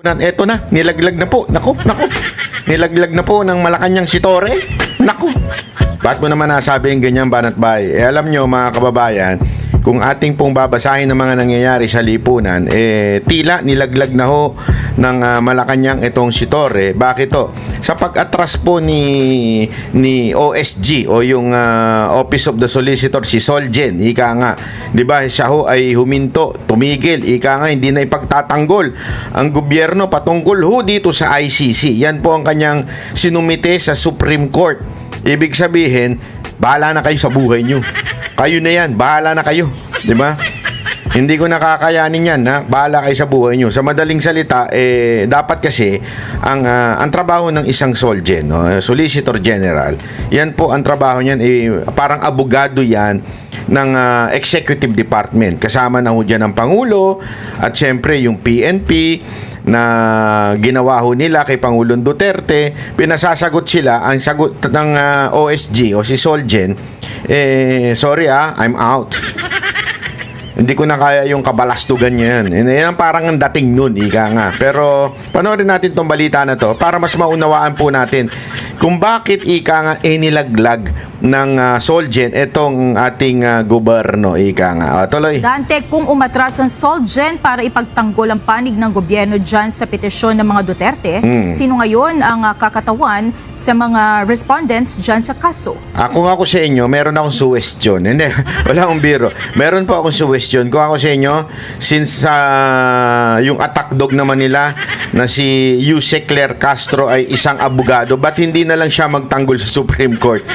Eto na, nilaglag na po. Naku. Nilaglag na po ng Malacanang si Torre. Naku. Ba't mo naman nasabi yung ganyan, Banat Bay? Alam nyo, mga kababayan, kung ating pong babasahin ng mga nangyayari sa lipunan, tila nilaglag na ho ng Malacanang itong si Torre. Bakit to? Sa pag-atras po ni OSG o yung Office of the Solicitor, si Solgen, ika nga, di ba, siya ho ay huminto, tumigil, ika nga, hindi na ipagtatanggol ang gobyerno patungkol ho dito sa ICC. Yan po ang kanyang sinumite sa Supreme Court. Ibig sabihin, bahala na kayo sa buhay nyo. Kayo na yan, bahala na kayo. Di ba? Hindi ko nakakayanin yan, ha? Bahala kayo sa buhay nyo. Sa madaling salita, dapat kasi ang trabaho ng isang Solgen, no? Solicitor General, yan po ang trabaho niyan, parang abogado yan ng Executive Department. Kasama na ho dyan ang Pangulo at syempre yung PNP na ginawa ho nila kay Pangulong Duterte. Pinasasagot sila, ang sagot ng OSG o si Solgen, sorry I'm out. Hindi ko na kaya yung kabalastugan niya yan. Yan parang ang dating nun, ika nga. Pero panoorin natin tong balita na to para mas maunawaan po natin kung bakit ika nga nilaglag ng Solgen itong ating gobyerno, ika nga. Tuloy. Dante, kung umatras ang Solgen para ipagtanggol ang panig ng gobyerno dyan sa petisyon ng mga Duterte, sino ngayon ang kakatawan sa mga respondents dyan sa kaso? Kung ako sa inyo, meron akong suggestion. Hindi, wala akong biro. Meron po akong suggestion. Kung ako sa inyo, since yung attack dog naman nila na si Yusek Claire Castro ay isang abogado, ba't hindi na lang siya magtanggol sa Supreme Court?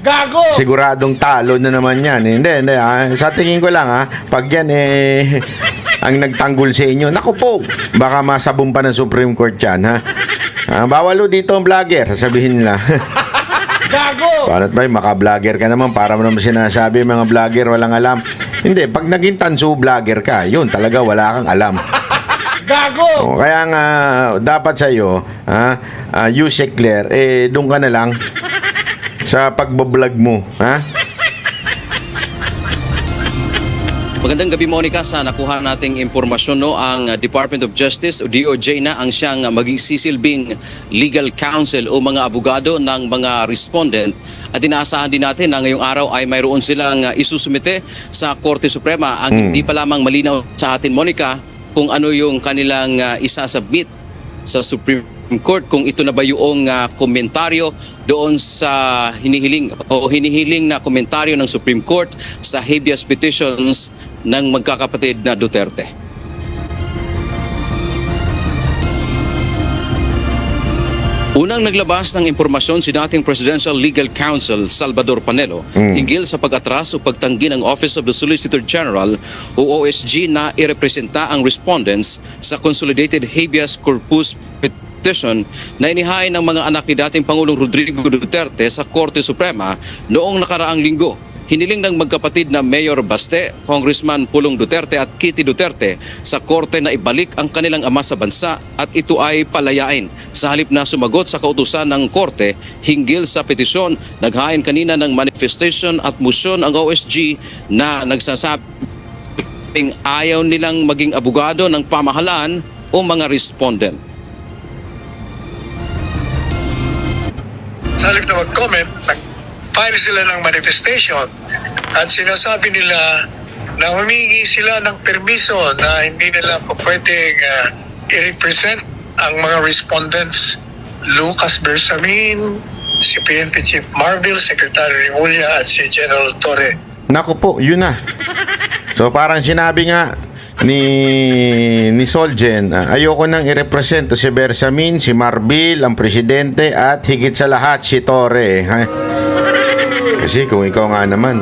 Gago! Siguradong talo na naman yan. Hindi. Sa tingin ko lang, pag yan ang nagtanggol sa inyo, naku po, baka masabong pa ng Supreme Court yan, ha? Bawalo dito ang vlogger, sasabihin nila. Gago! Paano ba, maka-vlogger ka naman, para mo naman sinasabi, mga vlogger walang alam. Hindi, pag naging tanso vlogger ka, yun talaga wala kang alam. Gago! Kaya nga, dapat sa'yo, Yusek Claire, doon ka na lang sa pagbablog mo, ha? Magandang gabi, Monica. Sa nakuha nating impormasyon, no, ang Department of Justice o DOJ na ang siyang magsisilbing legal counsel o mga abogado ng mga respondent. At inaasahan din natin na ngayong araw ay mayroon silang isusumite sa Korte Suprema. Ang hindi pa lamang malinaw sa atin, Monica, kung ano yung kanilang isasubmit sa Supreme Court, kung ito na ba yung komentaryo doon sa hinihiling na komentaryo ng Supreme Court sa habeas petitions ng magkakapatid na Duterte. Unang naglabas ng impormasyon si dating Presidential Legal Counsel Salvador Panelo hinggil sa pag-atras o pagtanggi ng Office of the Solicitor General o OSG na irepresenta ang respondents sa Consolidated Habeas Corpus petition na inihain ng mga anak ni dating Pangulong Rodrigo Duterte sa Korte Suprema noong nakaraang linggo. Hiniling ng magkapatid na Mayor Baste, Congressman Pulong Duterte at Kitty Duterte sa Korte na ibalik ang kanilang ama sa bansa at ito ay palayain. Sa halip na sumagot sa kautusan ng Korte hinggil sa petisyon, naghain kanina ng manifestation at motion ang OSG na nagsasabing ayaw nilang maging abogado ng pamahalaan o mga respondent. Sa halip na mag-comment, nag-file sila ng manifestation at sinasabi nila na humingi sila ng permiso na hindi nila po pwedeng i-represent ang mga respondents, Lucas Bersamin, si PNP Chief Marvel, Secretary Remulla at si General Torre. Naku po, yun na. So parang sinabi nga ni Solgen, ayoko nang i-represent si Bersamin, si Marbil, ang presidente at higit sa lahat si Torre. Kasi kung ikaw nga naman,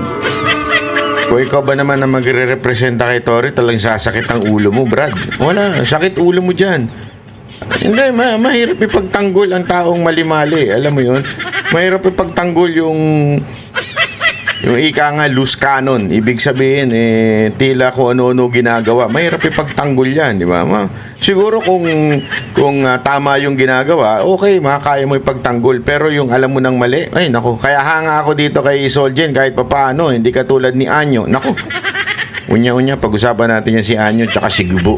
kung ikaw ba naman na magre-representa kay Torre, talagang sasakit ang ulo mo, Brad. Wala, sakit ulo mo dyan. Hindi, mahirap ipagtanggol ang taong mali-mali. Alam mo yun? Mahirap ipagtanggol yung ika nga loose cannon. Ibig sabihin, tila kung ano-ano ginagawa. Mahirap ipagtanggol yan, di ba? Siguro kung tama yung ginagawa, okay, makakaya mo ipagtanggol. Pero yung alam mo nang mali, ay naku, kaya hanga ako dito kay Solgen kahit papaano, hindi katulad ni Anyo. Naku, unya-unya, pag-usapan natin yan si Anyo tsaka si Gubo.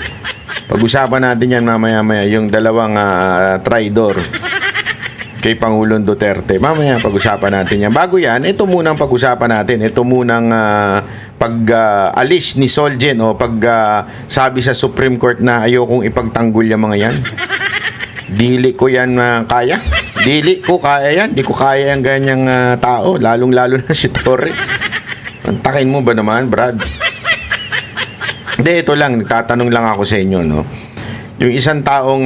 Pag-usapan natin yan mamaya-maya, yung dalawang traidor kay Pangulong Duterte. Mamaya pag-usapan natin yan. Bago yan, ito munang pag-usapan natin. Ito munang pag-alis ni Solgen o sabi sa Supreme Court na ayokong ipagtanggol yung mga yan. Dili ko yan kaya. Dili ko kaya yan. Di ko kaya yung ganyang tao. Lalong-lalo na si Torre. Antakin mo ba naman, Brad? Hindi, ito lang. Nagtatanong lang ako sa inyo, no? Yung isang taong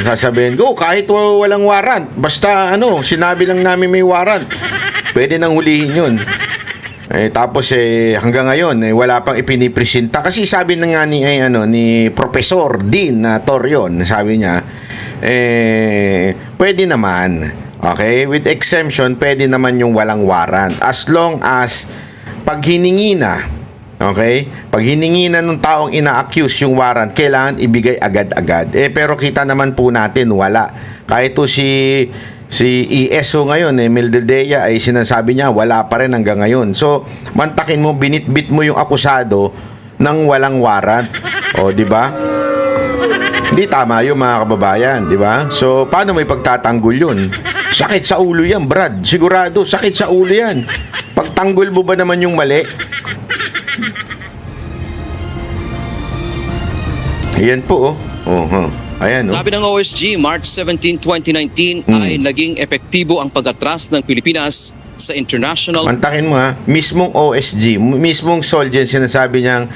sasabihin, go, kahit walang warrant. Basta, sinabi lang namin may warrant. Pwede nang hulihin yun. Tapos, hanggang ngayon, wala pang ipinipresenta. Kasi sabi na nga ni Professor Dean Torion, sabi niya, pwede naman. Okay? With exemption, pwede naman yung walang warrant. As long as pag hiningi na, okay? Pag hiningi na nung taong ina-accuse yung warrant, kailangan ibigay agad-agad. Pero kita naman po natin, wala. Kahit to si ESO ngayon, Mildedea, ay sinasabi niya, wala pa rin hanggang ngayon. So, mantakin mo, binitbit mo yung akusado ng walang warrant. O, di ba? Hindi tama yung mga kababayan, di ba? So, paano may pagtatanggol yun? Sakit sa ulo yan, Brad. Sigurado, sakit sa ulo yan. Pagtanggol mo ba naman yung mali? Ayan po, Ayan, Sabi ng OSG, March 17, 2019 ay naging epektibo ang pag-atras ng Pilipinas sa international... Mantakin mo mismong OSG, mismong Solgen, sinasabi niyang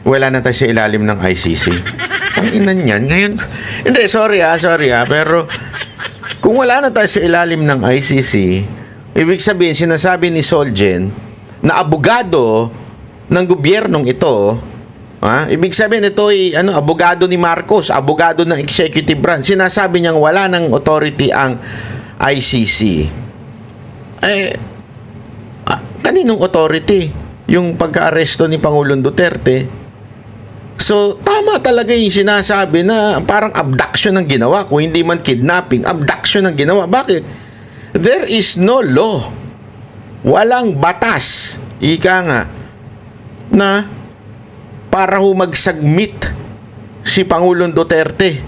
wala na tayo sa ilalim ng ICC. Tanginan yan. Ngayon, hindi, sorry pero kung wala na tayo sa ilalim ng ICC, ibig sabihin, sinasabi ni Solgen na abogado ng gobyernong ito, ibig sabihin ito ay abogado ni Marcos, abogado ng executive branch. Sinasabi niyang wala ng authority ang ICC. Kaninong authority? Yung pagka-aresto ni Pangulong Duterte. So, tama talaga yung sinasabi na parang abduction ang ginawa. Kung hindi man kidnapping, abduction ang ginawa. Bakit? There is no law. Walang batas. Ika nga, na para mag-submit si Pangulong Duterte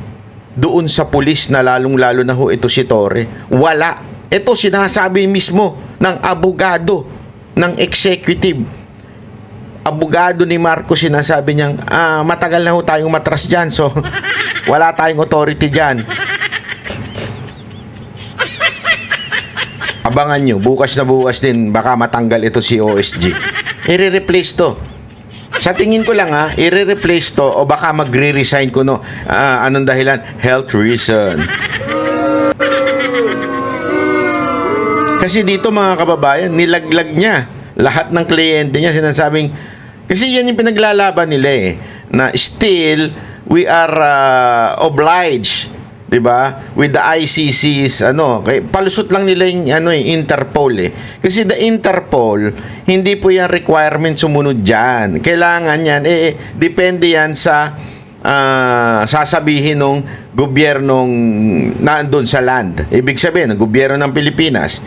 doon sa pulis na lalong-lalo na ito si Torre. Wala. Ito sinasabi mismo ng abogado ng executive. Abogado ni Marcos, sinasabi niyang matagal na tayong matras dyan, so wala tayong authority dyan. Abangan nyo, bukas na bukas din baka matanggal ito si OSG. I-replace to. Sa tingin ko lang i-replace to o baka magre-resign ko anong dahilan? Health reason. Kasi dito mga kababayan, nilaglag niya lahat ng kliyente niya, sinasabing kasi yan yung pinaglalaban nila na still we are obliged, 'di ba, with the ICC's palusot lang nila yung Interpol kasi the Interpol hindi po yan requirement sumunod diyan. Kailangan yan depende yan sa sasabihin ng gobyernong nandoon sa land. Ibig sabihin ng gobyerno ng Pilipinas,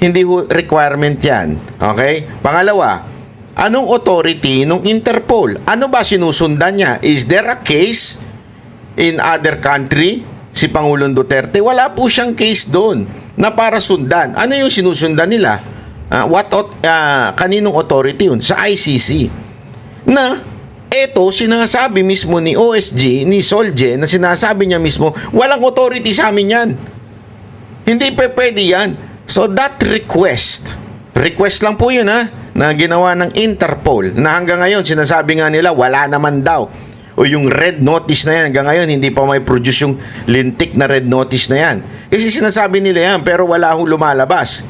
hindi requirement yan. Okay? Pangalawa, anong authority nung Interpol? Ano ba sinusundan niya? Is there a case in other country? Si Pangulong Duterte, wala po siyang case doon na para sundan. Ano yung sinusundan nila? Kaninong authority yun? Sa ICC. Na, eto, sinasabi mismo ni OSG, ni Solgen, na sinasabi niya mismo, walang authority sa amin yan. Hindi pwede yan. So that request lang po yun na ginawa ng Interpol, na hanggang ngayon sinasabi nga nila wala naman daw. O yung red notice na yan, hanggang ngayon hindi pa may produce yung lintik na red notice na yan. Kasi sinasabi nila yan pero wala hong lumalabas.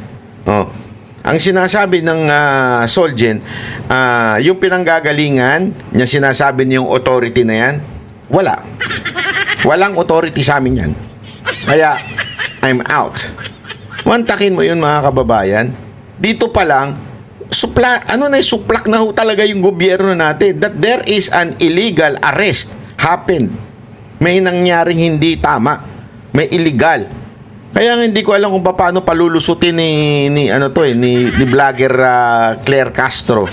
Ang sinasabi ng Solgen, yung pinanggagalingan niya, sinasabi niyong authority na yan, walang authority sa amin yan. Kaya I'm out. Mantakin mo yun mga kababayan. Dito pa lang, suplak na talaga yung gobyerno natin that there is an illegal arrest happened. May nangyaring hindi tama. May illegal. Kaya hindi ko alam kung paano palulusutin ni vlogger Claire Castro.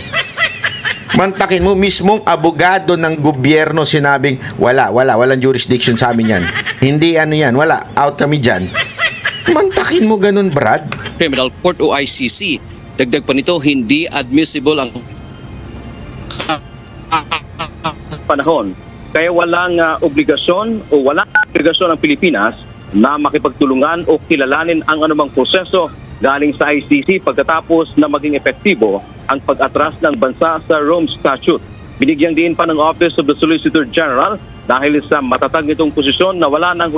Mantakin mo, mismong abogado ng gobyerno sinabing, walang jurisdiction sa amin yan. Hindi ano yan, wala, out kami dyan. Mantakin mo ganun, Brad. Criminal Court o ICC. Dagdag pa nito, hindi admissible ang panahon. Kaya walang obligasyon ng Pilipinas na makipagtulungan o kilalanin ang anumang proseso galing sa ICC pagkatapos na maging epektibo ang pag-atras ng bansa sa Rome Statute. Binigyang din pa ng Office of the Solicitor General dahil sa matatag nitong posisyon na wala ng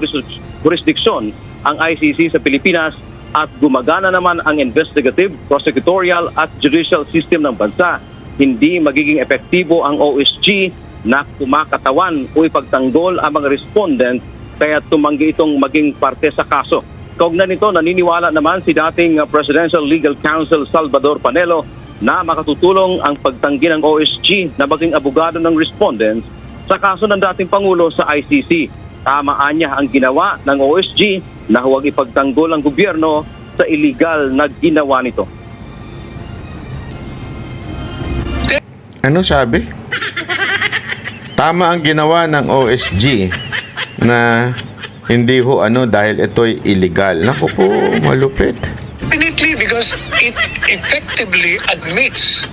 jurisdiksyon ang ICC sa Pilipinas at gumagana naman ang investigative, prosecutorial at judicial system ng bansa. Hindi magiging epektibo ang OSG na kumakatawan o ipagtanggol ang mga respondent kaya tumanggi itong maging parte sa kaso. Kaugnay nito, naniniwala naman si dating Presidential Legal Counsel Salvador Panelo na makatutulong ang pagtanggi ng OSG na maging abogado ng respondents sa kaso ng dating Pangulo sa ICC. Tamaan niya ang ginawa ng OSG na huwag ipagtanggol ang gobyerno sa illegal na ginawa nito. Ano sabi? Tama ang ginawa ng OSG na hindi ho dahil ito'y illegal. Naku po, malupit. Definitely, because it effectively admits.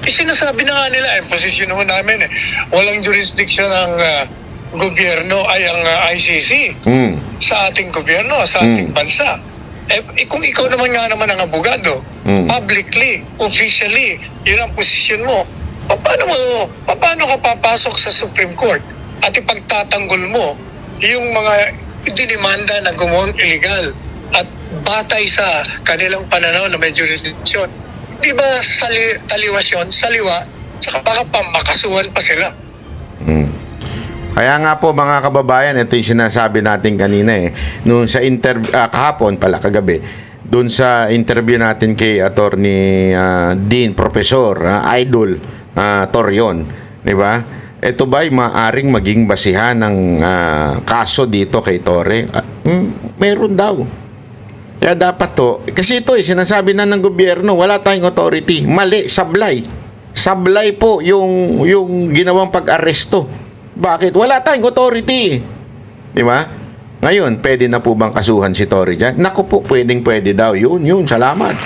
Sinasabi na nga nila, posisyon ho namin, walang jurisdiction ng gobyerno ay ang ICC sa ating gobyerno, sa ating bansa. Kung ikaw naman ang abogado, publicly, officially, yun ang posisyon mo, paano ka papasok sa Supreme Court at ipagtatanggol mo yung mga dinimanda na gumawang illegal at batay sa kanilang pananaw na may jurisdiction? Di ba taliwas yun, saliwa, saka baka pamakasuhan pa sila. Kaya nga po mga kababayan, ito yung sinasabi natin kanina noon sa kahapon pala, kagabi, doon sa interview natin kay Attorney Dean, Professor, Idol Torion, di ba? Ito ba'y maaring maging basihan ng kaso dito kay Torre? Meron daw. Kaya dapat to, kasi ito sinasabi na ng gobyerno, wala tayong authority. Mali, sablay. Sablay po yung ginawang pag-aresto. Bakit? Wala tayong authority. Di ba? Ngayon, pwede na po bang kasuhan si Torre dyan? Naku po, pwede daw. Yun, salamat.